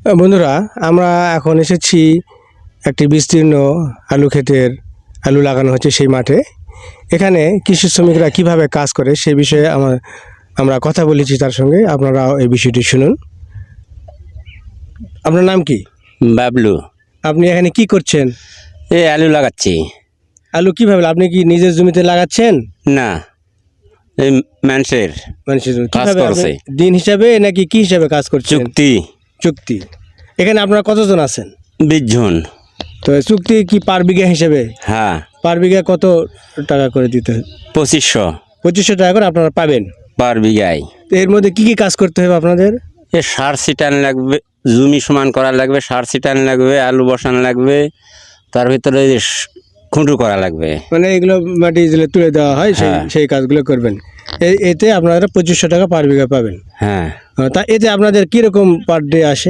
বন্ধুরা, আমরা এখন এসেছি একটি বিস্তীর্ণ আলু ক্ষেতের আলু লাগানো হচ্ছে সেই মাঠে। এখানে কৃষি শ্রমিকরা কিভাবে কাজ করে সে বিষয়ে আমরা কথা বলেছি তার সঙ্গে। আপনারা এই বিষয়টি শুনুন। আপনার নাম কি? বাবলু। আপনি এখানে কি করছেন? এই আলু লাগাচ্ছি। আলু কিভাবে? আপনি কি নিজের জমিতে লাগাচ্ছেন? না, এই মানুষের মানুষের জমি। কাজ কিভাবে করছে। আপনি দিন হিসাবে নাকি কি হিসাবে কাজ করছেন? চুক্তি। এখানে আপনারা কতজন আছেন? 20 জন। তো চুক্তি কি পার বিঘা হিসাবে? হ্যাঁ, পার বিঘা কত টাকা করে দিতে হয়? 2500 2500 টাকা করে আপনারা পাবেন। পার বিঘায়। তো এর মধ্যে কি কি কাজ করতে হবে আপনাদের? এ সার ছিটান লাগবে, জমি সমান করা লাগবে, সার ছিটান লাগবে, আলু বসানো লাগবে, তার ভিতরে এই যে খুঁটু করা লাগবে। মানে এগুলো মাটি যেগুলো তুলে দেওয়া হয় হ্যাঁ। সেই কাজগুলো করবেন। এতে আপনারা 2500 টাকা পার বিঘা পাবেন। হ্যাঁ, তা এতে আপনাদের কিরকম পার ডে আসে?